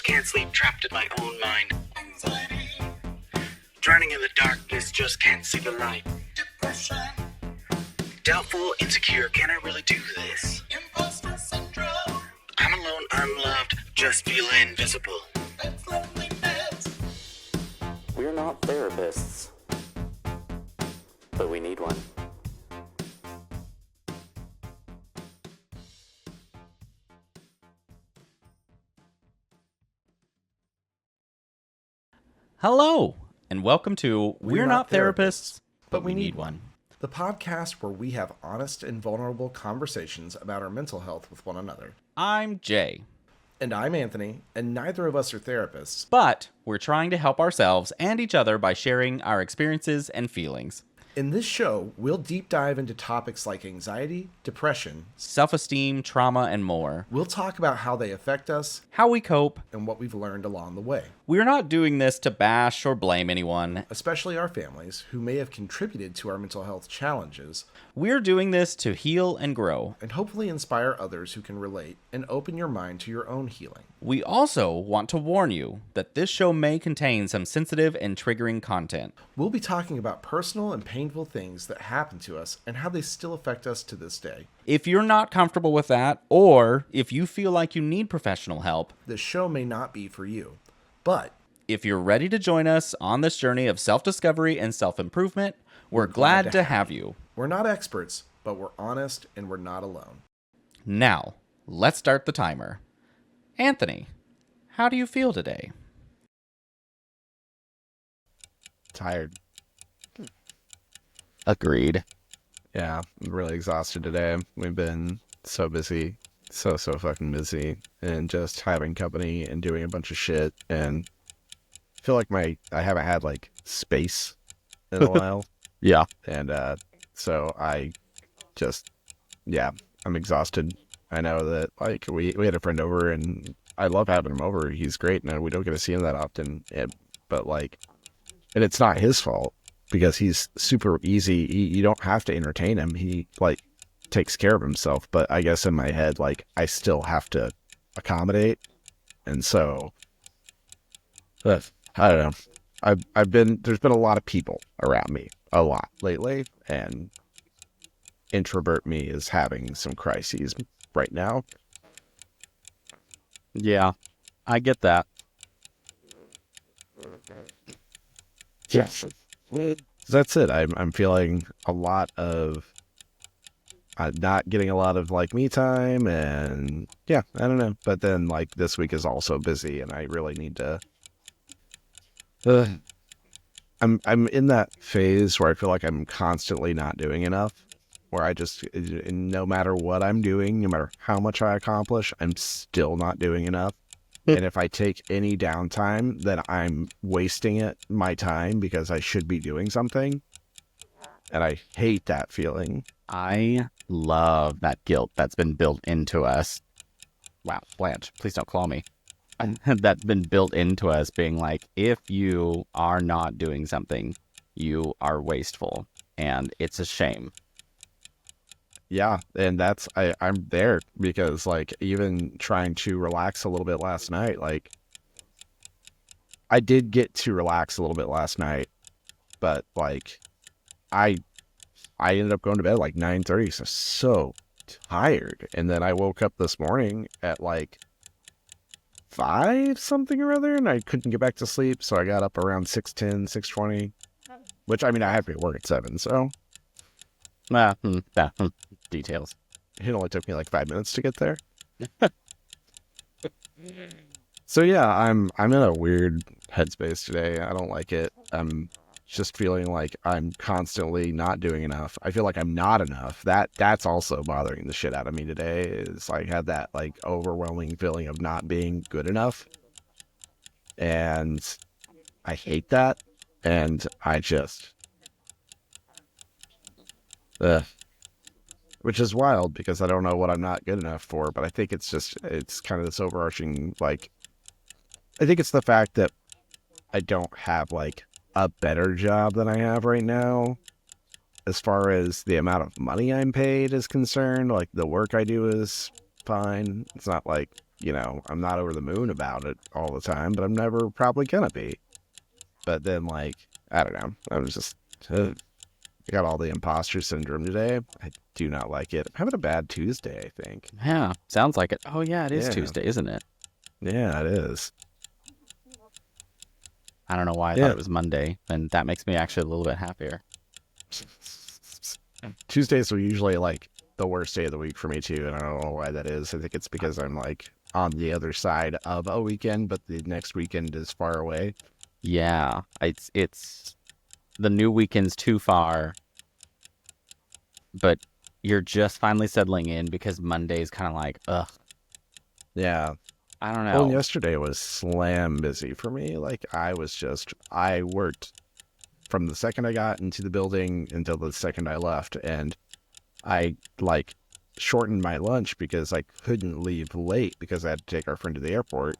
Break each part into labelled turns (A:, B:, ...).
A: can't sleep, trapped in my own mind. Anxiety. Drowning in the darkness, just can't see the light. Depression. Doubtful, insecure, can I really do this? Imposter syndrome. I'm alone, unloved, just feel invisible. That's loneliness. We're not therapists, but we need one.
B: Hello, and welcome to We're Not Therapists, but we need one.
C: The podcast where we have honest and vulnerable conversations about our mental health with one another.
B: I'm Jay.
C: And I'm Anthony, and neither of us are therapists.
B: But we're trying to help ourselves and each other by sharing our experiences and feelings.
C: In this show, we'll deep dive into topics like anxiety, depression,
B: self-esteem, trauma, and more.
C: We'll talk about how they affect us,
B: how we cope,
C: and what we've learned along the way.
B: We're not doing this to bash or blame anyone,
C: especially our families who may have contributed to our mental health challenges.
B: We're doing this to heal and grow,
C: and hopefully inspire others who can relate and open your mind to your own healing.
B: We also want to warn you that this show may contain some sensitive and triggering content.
C: We'll be talking about personal and painful things that happen to us and how they still affect us to this day.
B: If you're not comfortable with that, or if you feel like you need professional help,
C: this show may not be for you. But
B: if you're ready to join us on this journey of self-discovery and self-improvement, we're glad to have you.
C: We're not experts, but we're honest and we're not alone.
B: Now, let's start the timer. Anthony, how do you feel today?
D: Tired.
B: Agreed.
D: Yeah, I'm really exhausted today. We've been so busy. So fucking busy. And just having company and doing a bunch of shit. And I feel like I haven't had like space in a while.
B: Yeah.
D: And so I just, I'm exhausted. I know that like we had a friend over and I love having him over. He's great and we don't get to see him that often. But like, and it's not his fault because he's super easy. You don't have to entertain him. He like takes care of himself. But I guess in my head, like I still have to accommodate. And so, I don't know. There's been a lot of people around me a lot lately, and introvert me is having some crises right now.
B: Yeah, I get that.
D: Yes. That's it. I'm feeling a lot of not getting a lot of like me time, and I don't know. But then like this week is also busy, and I really need to. I'm in that phase where I feel like I'm constantly not doing enough. Where I just, no matter what I'm doing, no matter how much I accomplish, I'm still not doing enough. And if I take any downtime, then I'm wasting my time because I should be doing something. And I hate that feeling.
B: I love that guilt that's been built into us. Wow, Blanche, please don't claw me. That's been built into us being like, if you are not doing something, you are wasteful. And it's a shame.
D: Yeah, and I'm there because like even trying to relax a little bit last night, like I did get to relax a little bit last night, but like I ended up going to bed like 9:30, so tired. And then I woke up this morning at like 5 something or other, and I couldn't get back to sleep, so I got up around 6:10, 6:20, which I mean I had to be at work at 7, so
B: details.
D: It only took me like 5 minutes to get there. So yeah, I'm in a weird headspace today. I don't like it. I'm just feeling like I'm constantly not doing enough. I feel like I'm not enough. That's also bothering the shit out of me today. Is I had that like overwhelming feeling of not being good enough. And I hate that. And I just which is wild because I don't know what I'm not good enough for, but I think it's kind of this overarching, like, I think it's the fact that I don't have like a better job than I have right now. As far as the amount of money I'm paid is concerned, like the work I do is fine. It's not like I'm not over the moon about it all the time, but I'm never probably gonna be. But then, like, I don't know. I'm just, I got all the imposter syndrome today. I do not like it. I'm having a bad Tuesday, I think.
B: Yeah, sounds like it. Oh, yeah, it is
D: Yeah.
B: Tuesday, isn't it?
D: Yeah, it is.
B: I don't know why I thought it was Monday, and that makes me actually a little bit happier.
D: Tuesdays are usually like the worst day of the week for me too, and I don't know why that is. I think it's because I'm like on the other side of a weekend, but the next weekend is far away.
B: Yeah, it's the new weekend's too far, but you're just finally settling in because Monday's kind of like, ugh.
D: Yeah.
B: I don't
D: Well,
B: know.
D: yesterday was slam busy for me. Like I worked from the second I got into the building until the second I left, and I like shortened my lunch because I couldn't leave late because I had to take our friend to the airport.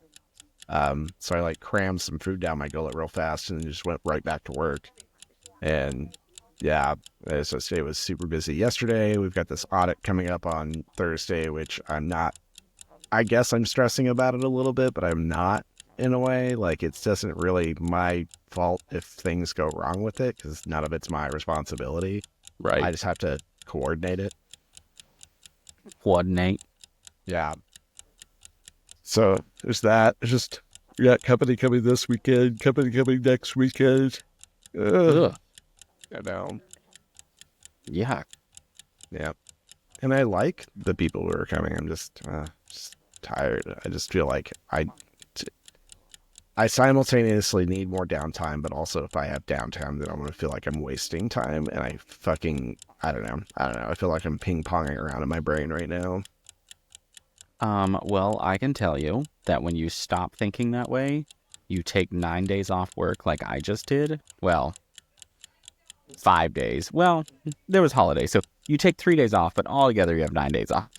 D: So I like crammed some food down my gullet real fast and just went right back to work. And yeah, so today was super busy. Yesterday, we've got this audit coming up on Thursday, which I guess I'm stressing about it a little bit, but I'm not in a way. Like it doesn't really my fault if things go wrong with it because none of it's my responsibility.
B: Right.
D: I just have to coordinate it.
B: Coordinate.
D: Yeah. So there's that. It's just we got company coming this weekend, company coming next weekend.
B: Ugh.
D: I know.
B: Yeah.
D: Yeah. And I like the people who are coming. I'm just tired. I just feel like I simultaneously need more downtime, but also if I have downtime, then I'm going to feel like I'm wasting time. And I don't know. I feel like I'm ping-ponging around in my brain right now.
B: Well, I can tell you that when you stop thinking that way, you take 9 days off work like I just did. Well, 5 days. Well, there was holidays, so you take 3 days off, but altogether you have 9 days off.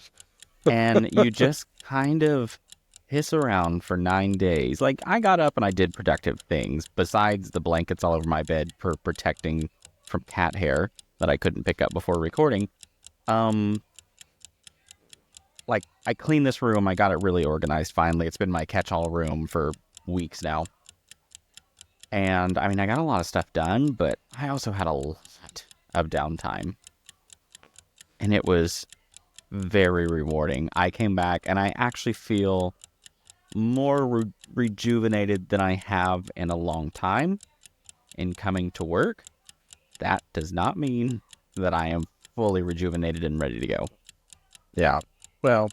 B: And you just kind of piss around for 9 days. Like, I got up and I did productive things, besides the blankets all over my bed for protecting from cat hair that I couldn't pick up before recording. Like, I cleaned this room. I got it really organized finally. It's been my catch-all room for weeks now. And, I mean, I got a lot of stuff done, but I also had a lot of downtime. And it was very rewarding. I came back, and I actually feel more rejuvenated than I have in a long time in coming to work. That does not mean that I am fully rejuvenated and ready to go.
D: Yeah. Well,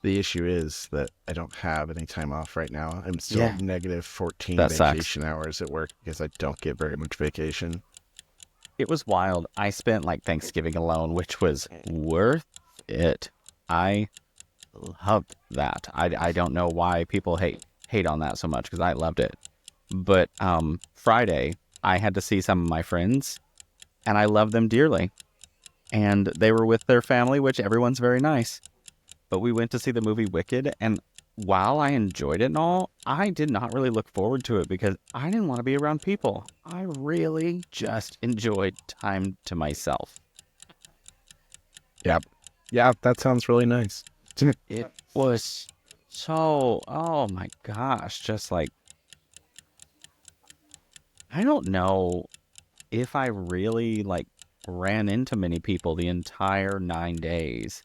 D: the issue is that I don't have any time off right now. I'm still at negative 14
B: That
D: vacation
B: sucks.
D: hours at work because I don't get very much vacation.
B: It was wild. I spent like Thanksgiving alone, which was worth it. I loved that. I don't know why people hate on that so much because I loved it. But Friday, I had to see some of my friends, and I love them dearly. And they were with their family, which everyone's very nice. But we went to see the movie Wicked, and while I enjoyed it and all, I did not really look forward to it because I didn't want to be around people. I really just enjoyed time to myself.
D: Yep. Yeah, that sounds really nice.
B: It was so, oh my gosh, just like, I don't know if I really like ran into many people the entire 9 days.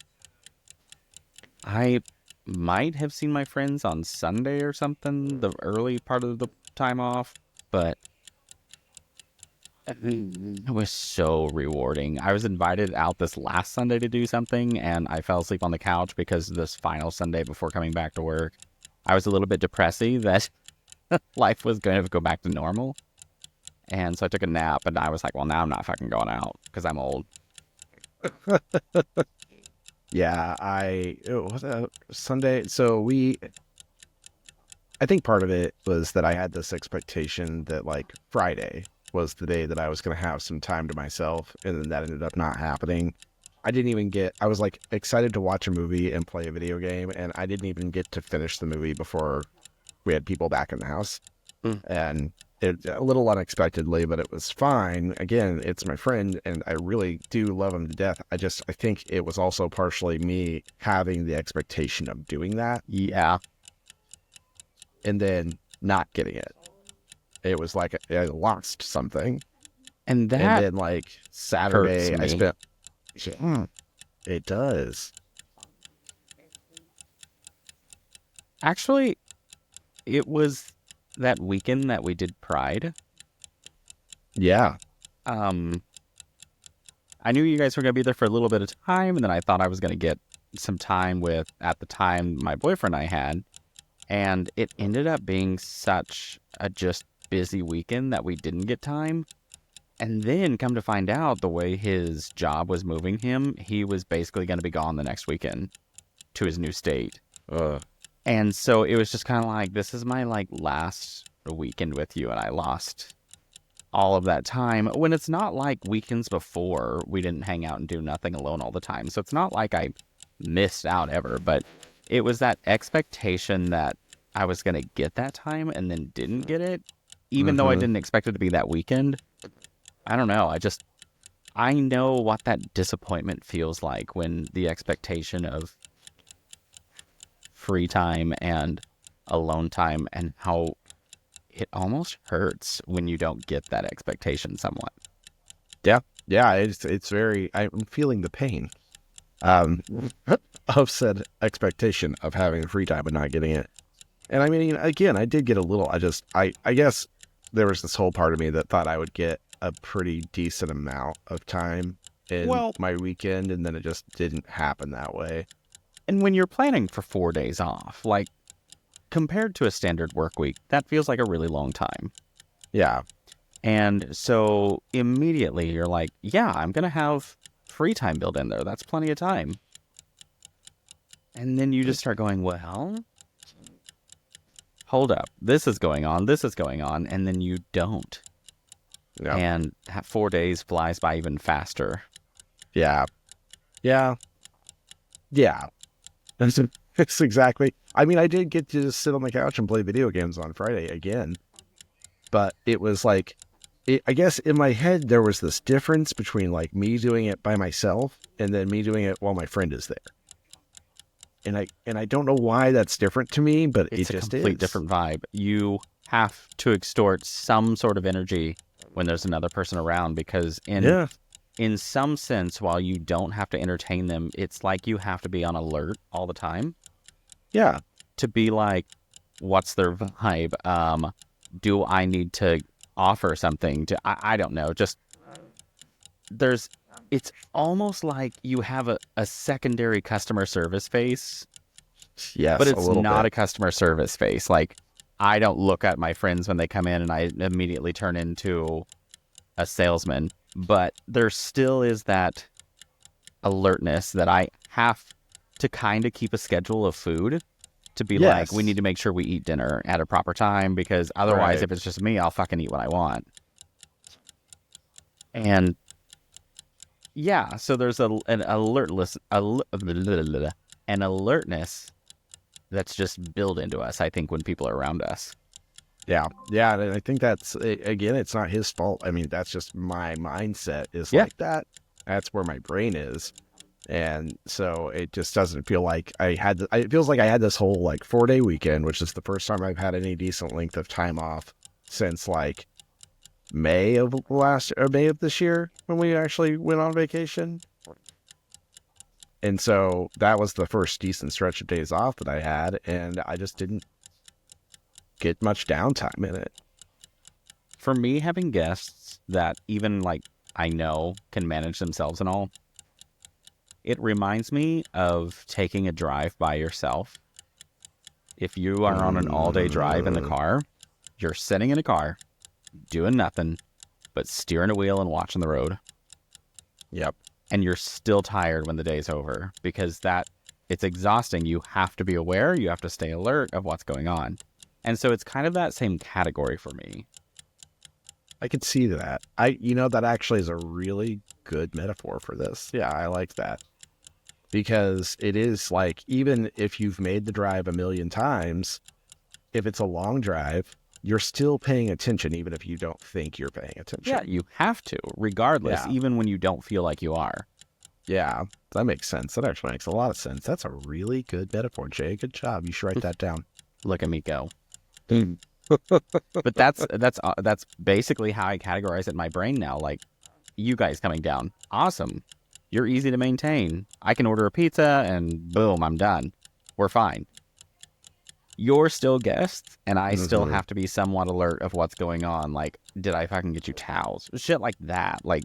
B: I might have seen my friends on Sunday or something, the early part of the time off, but it was so rewarding. I was invited out this last Sunday to do something, and I fell asleep on the couch because this final Sunday before coming back to work, I was a little bit depressy that life was going to go back to normal. And so I took a nap, and I was like, well, now I'm not fucking going out because I'm old.
D: Yeah, Sunday. So I think part of it was that I had this expectation that like Friday was the day that I was going to have some time to myself, and then that ended up not happening. I was like excited to watch a movie and play a video game, and I didn't even get to finish the movie before we had people back in the house. And it a little unexpectedly, but it was fine. Again, it's my friend, and I really do love him to death. I think it was also partially me having the expectation of doing that,
B: Yeah.
D: and then not getting it. It was like I lost something,
B: And
D: and
B: that
D: then like Saturday,
B: hurts
D: I
B: me.
D: spent. It does.
B: Actually, it was that weekend that we did Pride.
D: Yeah.
B: I knew you guys were going to be there for a little bit of time, and then I thought I was going to get some time with, at the time, my boyfriend I had. And it ended up being such a just busy weekend that we didn't get time. And then come to find out, the way his job was moving him, he was basically going to be gone the next weekend to his new state. And so it was just kind of like, this is my like last weekend with you, and I lost all of that time, when it's not like weekends before we didn't hang out and do nothing alone all the time. So it's not like I missed out ever, but it was that expectation that I was going to get that time and then didn't get it, even though I didn't expect it to be that weekend. I don't know. I know what that disappointment feels like, when the expectation of free time and alone time, and how it almost hurts when you don't get that expectation somewhat.
D: Yeah. It's very. I'm feeling the pain. Of said expectation of having free time and not getting it. And I mean, again, I did get a little. I guess there was this whole part of me that thought I would get a pretty decent amount of time in my weekend, and then it just didn't happen that way.
B: And when you're planning for 4 days off, like, compared to a standard work week, that feels like a really long time.
D: Yeah.
B: And so immediately you're like, yeah, I'm going to have free time built in there. That's plenty of time. And then you just start going, well, hold up. This is going on. And then you don't.
D: Yeah.
B: And 4 days flies by even faster.
D: Yeah. It's exactly. I mean, I did get to just sit on the couch and play video games on Friday again, but it was like, I guess in my head there was this difference between like me doing it by myself and then me doing it while my friend is there. And I don't know why that's different to me, but
B: It's
D: it
B: a
D: just
B: complete
D: is.
B: different vibe. You have to extort some sort of energy when there's another person around, because in some sense, while you don't have to entertain them, it's like you have to be on alert all the time.
D: Yeah.
B: To be like, what's their vibe? Do I need to offer something? I don't know. Just it's almost like you have a secondary customer service face,
D: Yes,
B: but it's not
D: bit.
B: a customer service face. Like, I don't look at my friends when they come in and I immediately turn into a salesman, but there still is that alertness that I have to kind of keep a schedule of food, to be like, we need to make sure we eat dinner at a proper time, because otherwise, if it's just me, I'll fucking eat what I want. And yeah, so there's an alertness that's just built into us, I think, when people are around us.
D: Yeah, and I think that's, again, it's not his fault. I mean, that's just my mindset is like that. That's where my brain is. And so it just doesn't feel like it feels like I had this whole like 4-day weekend, which is the first time I've had any decent length of time off since like May of this year, when we actually went on vacation. And so that was the first decent stretch of days off that I had, and I just didn't get much downtime in it.
B: For me, having guests that even like I know can manage themselves and all, it reminds me of taking a drive by yourself. If you are on an all-day drive in the car, you're sitting in a car, doing nothing but steering a wheel and watching the road.
D: Yep.
B: And you're still tired when the day's over, because it's exhausting. You have to be aware, you have to stay alert of what's going on. And so it's kind of that same category for me.
D: I could see that. That actually is a really good metaphor for this. Yeah, I like that. Because it is like, even if you've made the drive a million times, if it's a long drive, you're still paying attention, even if you don't think you're paying attention.
B: Yeah, you have to, regardless,
D: Yeah.
B: even when you don't feel like you are.
D: Yeah, that makes sense. That actually makes a lot of sense. That's a really good metaphor, Jay. Good job. You should write that down.
B: Look at me go. But that's basically how I categorize it in my brain now. Like, you guys coming down, awesome. You're easy to maintain. I can order a pizza and boom, I'm done. We're fine. You're still guests, and I still have to be somewhat alert of what's going on. Like, did I fucking get you towels? Shit like that. Like,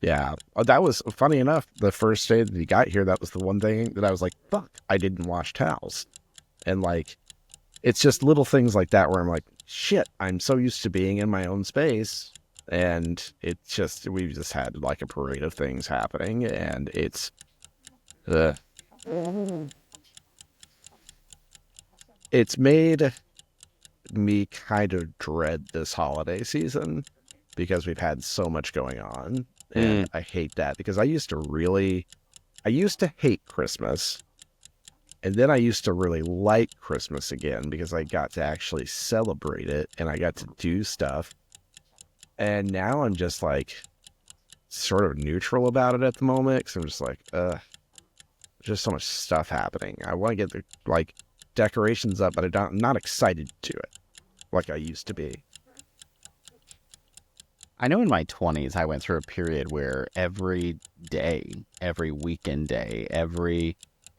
D: Yeah. That was funny enough. The first day that he got here, that was the one thing that I was like, fuck, I didn't wash towels. And like, it's just little things like that where I'm like, shit, I'm so used to being in my own space. And it's just, we've just had like a parade of things happening, and it's, it's made me kind of dread this holiday season because we've had so much going on. And I hate that because I used to hate Christmas. And then I used to really like Christmas again because I got to actually celebrate it and I got to do stuff. And now I'm just like sort of neutral about it at the moment because I'm just like, there's just so much stuff happening. I want to get the like decorations up, but I'm not excited to it like I used to be.
B: I know in my 20s, I went through a period where every day, every weekend day,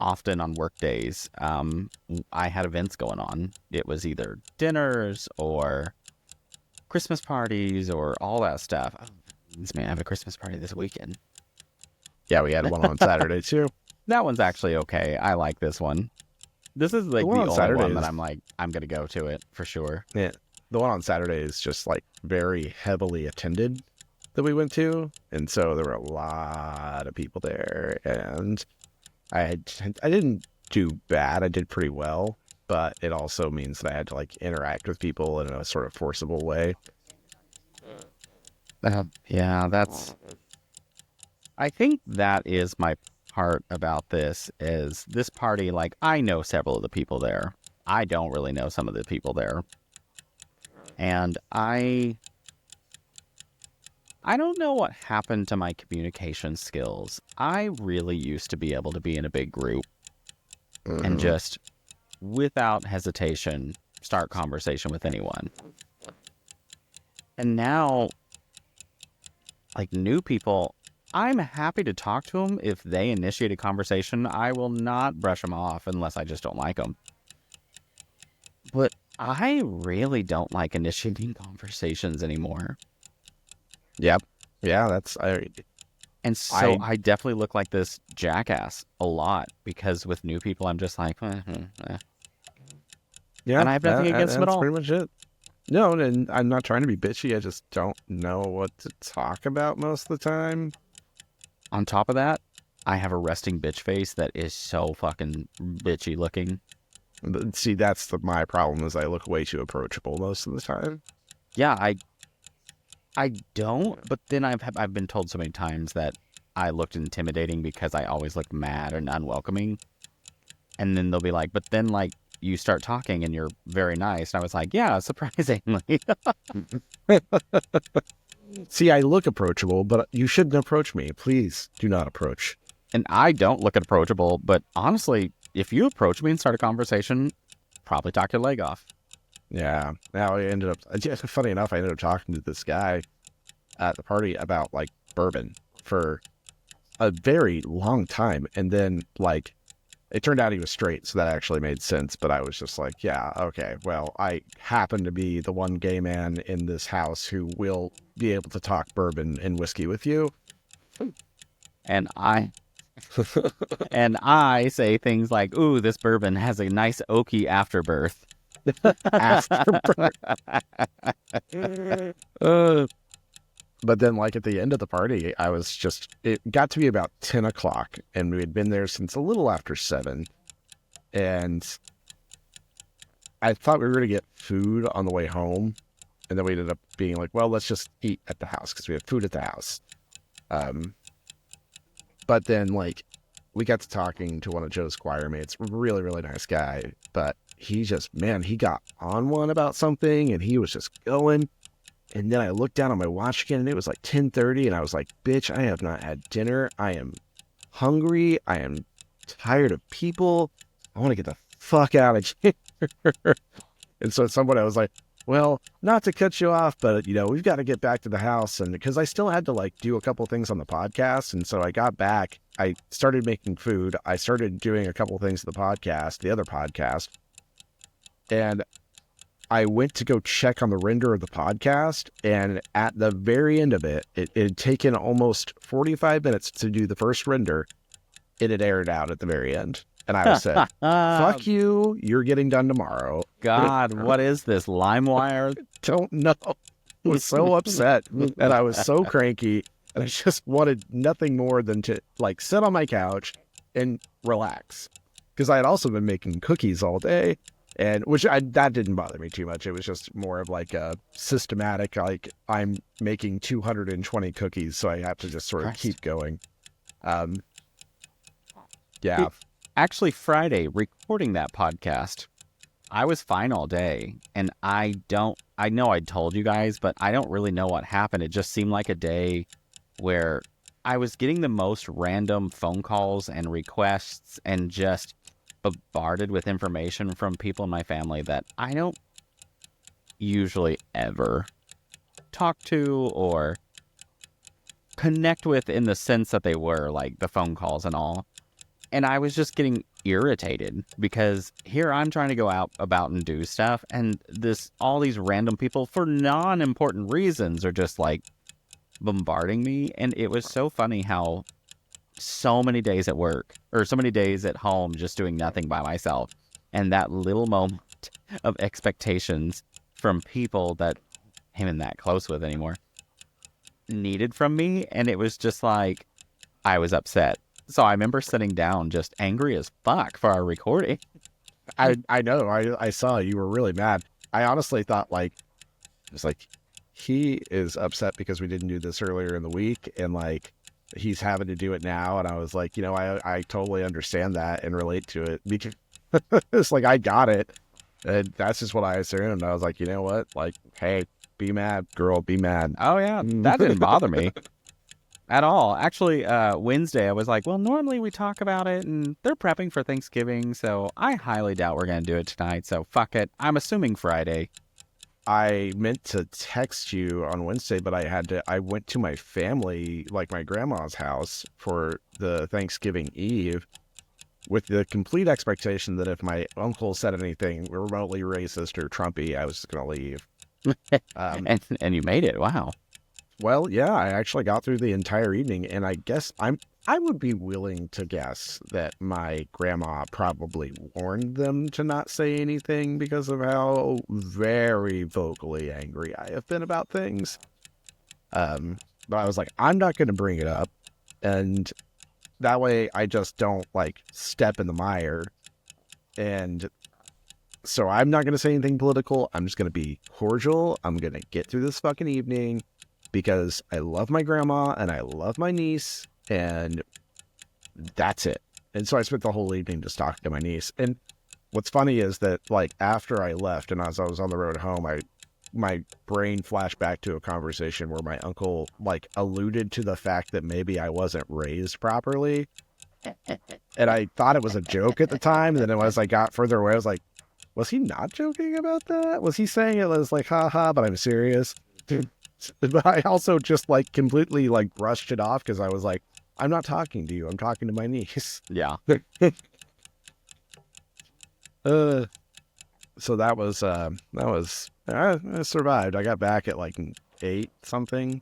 B: often on work days, I had events going on. It was either dinners or Christmas parties or all that stuff. Oh, this man, I have a Christmas party this weekend.
D: Yeah, we had one on Saturday too.
B: That one's actually okay. I like this one. This is like the
D: one on
B: only
D: Saturday
B: one that
D: is-
B: I'm like, I'm going to go to it for sure.
D: Yeah. The one on Saturday is just like very heavily attended that we went to. And so there were a lot of people there. And I didn't do bad. I did pretty well. But it also means that I had to like interact with people in a sort of forcible way.
B: Yeah, I think that is my part about this is this party, like, I know several of the people there. I don't really know some of the people there. And I don't know what happened to my communication skills. I really used to be able to be in a big group and just, without hesitation, start conversation with anyone. And now, like, new people, I'm happy to talk to them if they initiate a conversation. I will not brush them off unless I just don't like them. But I really don't like initiating conversations anymore.
D: Yep. Yeah,
B: And so I definitely look like this jackass a lot because with new people, I'm just like,
D: yeah.
B: And I have nothing against them at
D: that's
B: all.
D: pretty much it. No, and I'm not trying to be bitchy. I just don't know what to talk about most of the time.
B: On top of that, I have a resting bitch face that is so fucking bitchy looking.
D: But see, that's my problem is I look way too approachable most of the time.
B: Yeah, I don't, but then I've been told so many times that I looked intimidating because I always looked mad and unwelcoming. And then they'll be like, but then like you start talking and you're very nice. And I was like, yeah, surprisingly.
D: See, I look approachable, but you shouldn't approach me. Please do not approach.
B: And I don't look approachable, but honestly, if you approach me and start a conversation, probably talk your leg off.
D: Yeah. Now I ended up, funny enough, I ended up talking to this guy at the party about like bourbon for a very long time. And then like, it turned out he was straight. So that actually made sense. But I was just like, yeah, okay, well, I happen to be the one gay man in this house who will be able to talk bourbon and whiskey with you.
B: And I say things like, ooh, this bourbon has a nice oaky afterbirth.
D: But then like at the end of the party, it got to be about 10 o'clock and we had been there since a little after 7. And I thought we were going to get food on the way home. And then we ended up being like, well, let's just eat at the house because we have food at the house. But then like we got to talking to one of Joe's choir mates, really, really nice guy. But he just, man, he got on one about something and he was just going. And then I looked down on my watch again and it was like 10:30 and I was like, bitch, I have not had dinner. I am hungry. I am tired of people. I want to get the fuck out of here. And so at some point I was like, well, not to cut you off, but we've got to get back to the house. And because I still had to like do a couple things on the podcast. And so I got back, I started making food. I started doing a couple things to the podcast, the other podcast. And I went to go check on the render of the podcast. And at the very end of it, it had taken almost 45 minutes to do the first render. It had aired out at the very end. And I said, fuck you, you're getting done tomorrow.
B: God, what is this, LimeWire?
D: Don't know. I was so upset and I was so cranky and I just wanted nothing more than to like sit on my couch and relax. Because I had also been making cookies all day, and that didn't bother me too much. It was just more of like a systematic, like I'm making 220 cookies, so I have to just sort of keep going. Yeah.
B: Actually, Friday, recording that podcast, I was fine all day. And I know I told you guys, but I don't really know what happened. It just seemed like a day where I was getting the most random phone calls and requests and just bombarded with information from people in my family that I don't usually ever talk to or connect with in the sense that they were, like the phone calls and all. And I was just getting irritated because here I'm trying to go out about and do stuff, and all these random people for non-important reasons are just like bombarding me. And it was so funny how so many days at work or so many days at home just doing nothing by myself, and that little moment of expectations from people that I'm not that close with anymore needed from me, and it was just like I was upset. So I remember sitting down just angry as fuck for our recording.
D: I know. I saw you were really mad. I honestly thought it's like he is upset because we didn't do this earlier in the week and like he's having to do it now. And I was like, I totally understand that and relate to it because it's like I got it. And that's just what I assumed. I was like, you know what? Like, hey, be mad, girl, be mad.
B: Oh yeah, that didn't bother me at all. Actually, Wednesday, I was like, well, normally we talk about it, and they're prepping for Thanksgiving, so I highly doubt we're going to do it tonight, so fuck it. I'm assuming Friday.
D: I meant to text you on Wednesday, but I went to my family, like my grandma's house for the Thanksgiving Eve with the complete expectation that if my uncle said anything remotely racist or Trumpy, I was just going to leave.
B: And you made it. Wow.
D: Well, yeah, I actually got through the entire evening, and I guess I would be willing to guess that my grandma probably warned them to not say anything because of how very vocally angry I have been about things. But I was like, I'm not going to bring it up, and that way I just don't like step in the mire. And so I'm not going to say anything political. I'm just going to be cordial. I'm going to get through this fucking evening because I love my grandma and I love my niece, and that's it. And so I spent the whole evening just talking to my niece. And what's funny is that like after I left and as I was on the road home, my brain flashed back to a conversation where my uncle like alluded to the fact that maybe I wasn't raised properly. And I thought it was a joke at the time. And then as I got further away, I was like, was he not joking about that? Was he saying it was like, haha, but I'm serious? But I also just like completely like brushed it off because I was like, I'm not talking to you. I'm talking to my niece.
B: Yeah.
D: So that was I survived. I got back at like 8 something.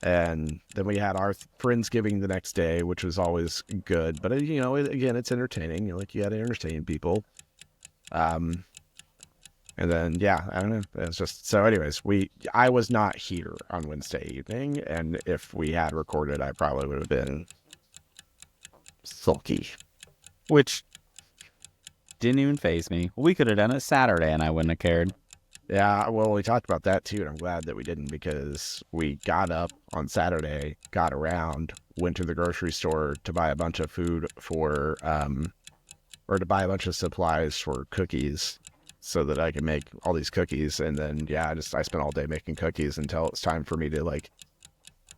D: And then we had our Friendsgiving the next day, which was always good. But, again, it's entertaining. You got to entertain people. And then, yeah, I don't know. It's just, so anyways, I was not here on Wednesday evening. And if we had recorded, I probably would have been sulky.
B: Which didn't even faze me. We could have done it Saturday and I wouldn't have cared.
D: Yeah, well, we talked about that too, and I'm glad that we didn't because we got up on Saturday, got around, went to the grocery store to buy a bunch of food for or to buy a bunch of supplies for cookies so that I can make all these cookies. And then, yeah, I spent all day making cookies until it's time for me to like,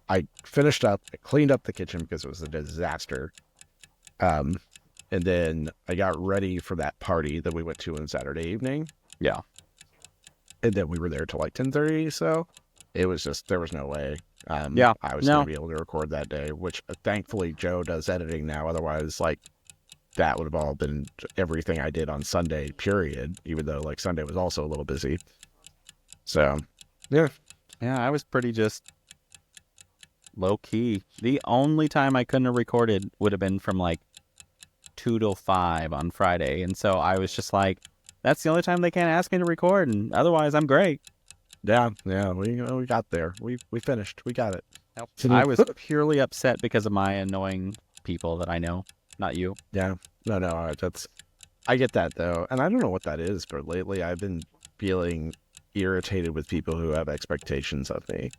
D: I finished up, I cleaned up the kitchen because it was a disaster. And then I got ready for that party that we went to on Saturday evening.
B: Yeah.
D: And then we were there till like 10:30. So it was just, there was no way. I was going to be able to record that day, which thankfully Joe does editing now. Otherwise, like, that would have all been everything I did on Sunday, period, even though like Sunday was also a little busy. So, yeah.
B: Yeah, I was pretty just low key. The only time I couldn't have recorded would have been from like 2 till 5 on Friday. And so I was just like, that's the only time they can't ask me to record. And otherwise, I'm great.
D: Yeah, we got there. We finished. We got it.
B: I was purely upset because of my annoying people that I know, not you.
D: Yeah, no, I get that though, and I don't know what that is, but lately I've been feeling irritated with people who have expectations of me.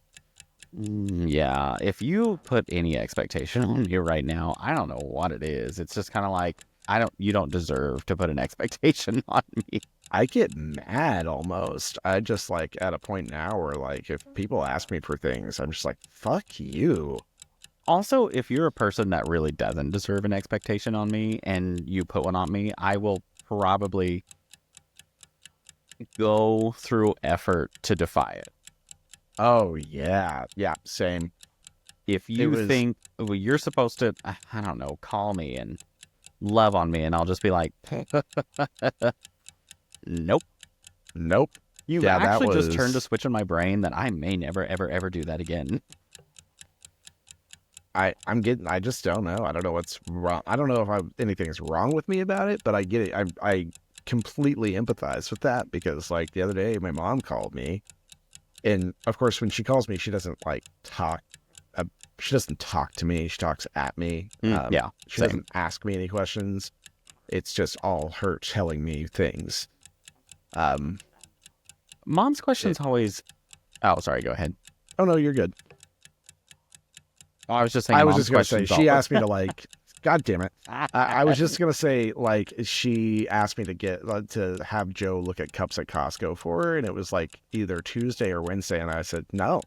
B: Yeah, if you put any expectation on me right now, I don't know what it is. It's just kind of like, you don't deserve to put an expectation on me.
D: I get mad almost. I just like at a point now where like if people ask me for things, I'm just like, fuck you.
B: Also, if you're a person that really doesn't deserve an expectation on me and you put one on me, I will probably go through effort to defy it.
D: Oh, yeah. Yeah, same.
B: If you think you're supposed to, I don't know, call me and love on me, and I'll just be like, nope. You actually just turned a switch in my brain that I may never, ever, ever do that again.
D: I just don't know. I don't know what's wrong. I don't know if anything's wrong with me about it, but I get it. I completely empathize with that because like the other day, my mom called me, and of course, when she calls me, she doesn't like talk. She doesn't talk to me. She talks at me.
B: Yeah.
D: She doesn't ask me any questions. It's just all her telling me things.
B: Mom's questions always. Oh, sorry. Go ahead.
D: Oh no, you're good.
B: Oh, I was just saying.
D: I was just gonna say she asked me to like. God damn it! I was just gonna say like she asked me to have Joe look at cups at Costco for her, and it was like either Tuesday or Wednesday, and I said no,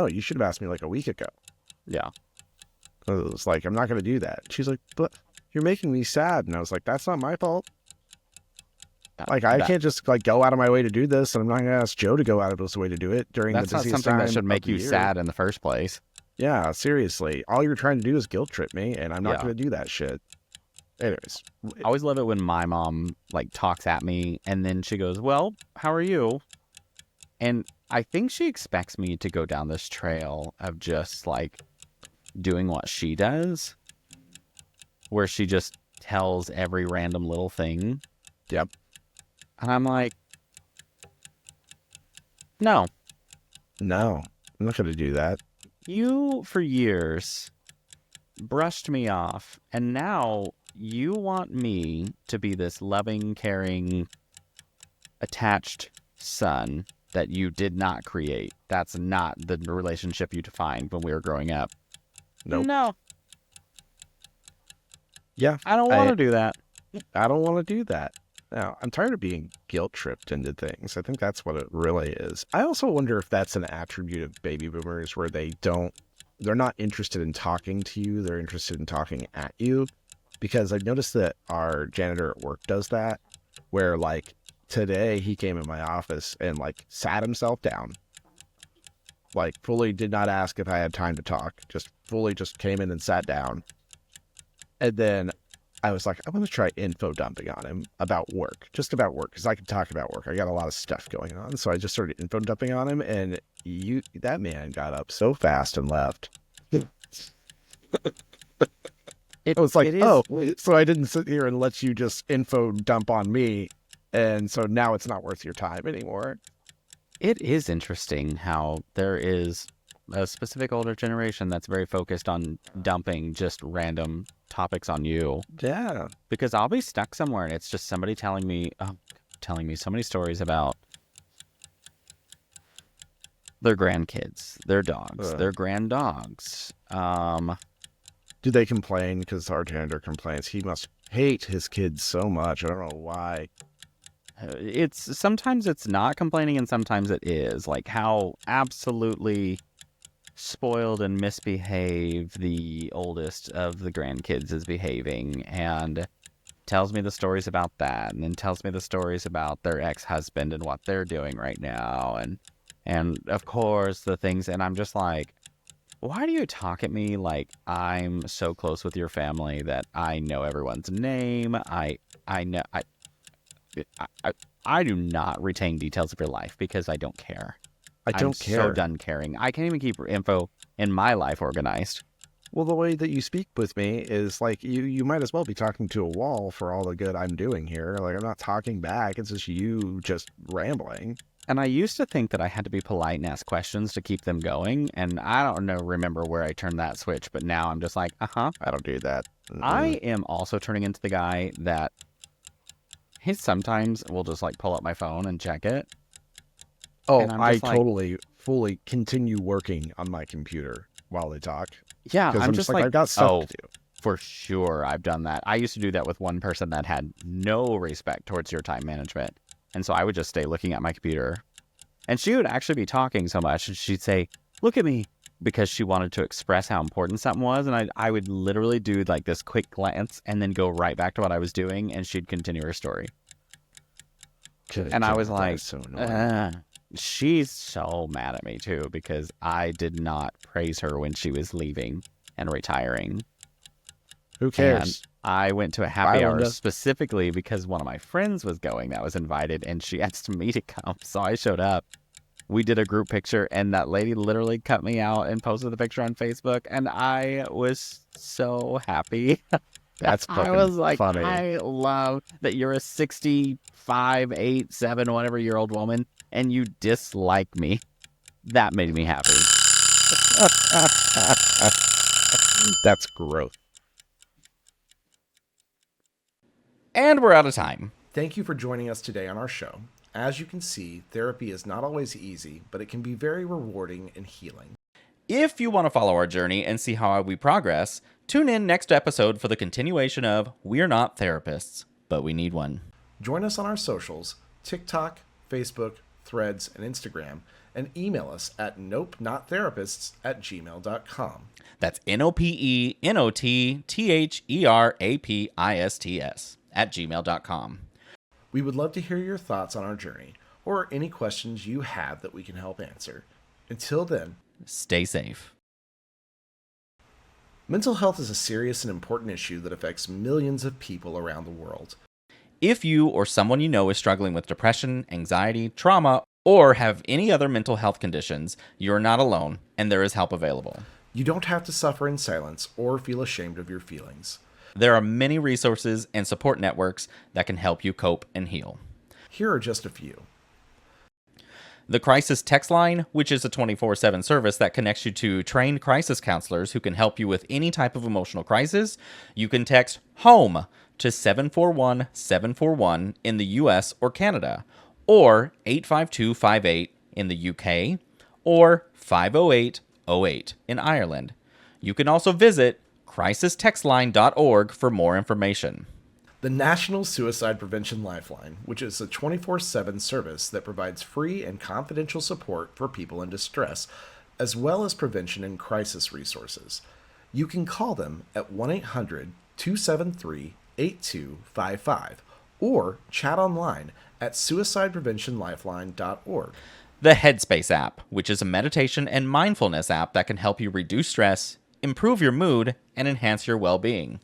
D: you should have asked me like a week ago.
B: Yeah.
D: It was like, I'm not gonna do that. She's like, but you're making me sad, and I was like, that's not my fault. Like I can't just like go out of my way to do this, and I'm not gonna ask Joe to go out of his way to do it during the busiest time.
B: That's not something that should make you sad in the first place.
D: Yeah, seriously. All you're trying to do is guilt trip me, and I'm not going to do that shit. Anyways.
B: I always love it when my mom, like, talks at me, and then she goes, well, how are you? And I think she expects me to go down this trail of just, like, doing what she does, where she just tells every random little thing.
D: Yep.
B: And I'm like, no.
D: No, I'm not going to do that.
B: You, for years, brushed me off, and now you want me to be this loving, caring, attached son that you did not create. That's not the relationship you defined when we were growing up.
D: Nope.
B: No.
D: Yeah.
B: I don't want to do that.
D: I don't want to do that. Now, I'm tired of being guilt-tripped into things. I think that's what it really is. I also wonder if that's an attribute of baby boomers where they're not interested in talking to you. They're interested in talking at you. Because I've noticed that our janitor at work does that, where like today he came in my office and like sat himself down. Like fully did not ask if I had time to talk. Just came in and sat down. And then I was like, I want to try info dumping on him about work, just about work, because I can talk about work. I got a lot of stuff going on. So I just started info dumping on him, and that man got up so fast and left. It was like, so I didn't sit here and let you just info dump on me, and so now it's not worth your time anymore.
B: It is interesting how there is a specific older generation that's very focused on dumping just random topics on you.
D: Yeah.
B: Because I'll be stuck somewhere and it's just somebody telling me so many stories about their grandkids, their dogs, their granddogs.
D: Do they complain? Because our janitor complains. He must hate his kids so much. I don't know why.
B: It's sometimes it's not complaining and sometimes it is. Like how absolutely spoiled and misbehaved the oldest of the grandkids is behaving, and tells me the stories about that, and then tells me the stories about their ex-husband and what they're doing right now, and of course the things, and I'm just like, why do you talk at me like I'm so close with your family that I know everyone's name? I know I do not retain details of your life because I don't care.
D: I
B: I'm
D: don't
B: so
D: care.
B: done caring. I can't even keep info in my life organized.
D: Well, the way that you speak with me is like you might as well be talking to a wall for all the good I'm doing here. Like, I'm not talking back. It's just you just rambling.
B: And I used to think that I had to be polite and ask questions to keep them going. And I don't remember where I turned that switch, but now I'm just like, uh-huh.
D: I don't do that.
B: I am also turning into the guy that he sometimes will just like pull up my phone and check it.
D: Oh,
B: and I'm
D: I
B: just like,
D: totally, fully continue working on my computer while they talk.
B: yeah,
D: Because
B: I'm
D: I'm
B: just
D: like,
B: like,
D: I've got stuff
B: oh,
D: to do.
B: for sure, I've done that. I used to do that with one person that had no respect towards your time management. And so I would just stay looking at my computer. And she would actually be talking so much, and she'd say, look at me, because she wanted to express how important something was. And I would literally do like this quick glance and then go right back to what I was doing, and she'd continue her story.
D: Good
B: And I
D: God,
B: was
D: that
B: like,
D: is so annoying.
B: she's so mad at me too, because I did not praise her when she was leaving and retiring.
D: Who
B: And
D: cares?
B: I went to a happy
D: Bye,
B: hour
D: Linda.
B: specifically because one of my friends was going that was invited, and she asked me to come. So I showed up. We did a group picture, and that lady literally cut me out and posted the picture on Facebook, and I was so happy.
D: That's
B: I
D: fucking
B: was like,
D: funny.
B: I love that you're a 65, 8, 7, whatever year old woman, and you dislike me. That made me happy.
D: That's growth.
B: And we're out of time.
C: Thank you for joining us today on our show. As you can see, therapy is not always easy, but it can be very rewarding and healing.
B: If you want to follow our journey and see how we progress, tune in next episode for the continuation of We're Not Therapists, but We Need One.
C: Join us on our socials, TikTok, Facebook, Threads, and Instagram, and email us at nopenotttherapists@gmail.com.
B: That's NOPENOTTHERAPISTS @gmail.com.
C: We would love to hear your thoughts on our journey, or any questions you have that we can help answer. Until then,
B: Stay safe.
C: mental health is a serious and important issue that affects millions of people around the world.
B: If you or someone you know is struggling with depression, anxiety, trauma, or have any other mental health conditions, you're not alone, and there is help available.
C: You don't have to suffer in silence or feel ashamed of your feelings.
B: There are many resources and support networks that can help you cope and heal.
C: Here are just a few.
B: The Crisis Text Line, which is a 24/7 service that connects you to trained crisis counselors who can help you with any type of emotional crisis. You can text HOME to 741-741 in the US or Canada, or 85258 in the UK, or 50808 in Ireland. You can also visit crisistextline.org for more information.
C: The National Suicide Prevention Lifeline, which is a 24/7 service that provides free and confidential support for people in distress, as well as prevention and crisis resources. You can call them at 1-800-273-8255 or chat online at suicidepreventionlifeline.org.
B: The Headspace app, which is a meditation and mindfulness app that can help you reduce stress, improve your mood, and enhance your well-being.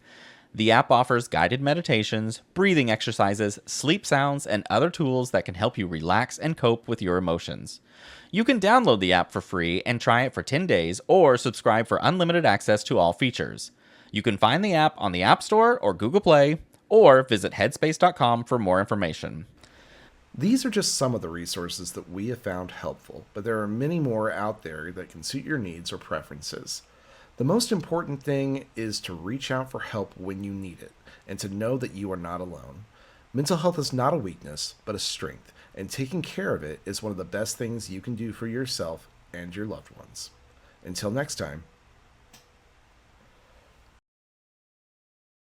B: The app offers guided meditations, breathing exercises, sleep sounds, and other tools that can help you relax and cope with your emotions. You can download the app for free and try it for 10 days or subscribe for unlimited access to all features. You can find the app on the App Store or Google Play, or visit headspace.com for more information.
C: These are just some of the resources that we have found helpful, but there are many more out there that can suit your needs or preferences. The most important thing is to reach out for help when you need it, and to know that you are not alone. Mental health is not a weakness, but a strength, and taking care of it is one of the best things you can do for yourself and your loved ones. Until next time,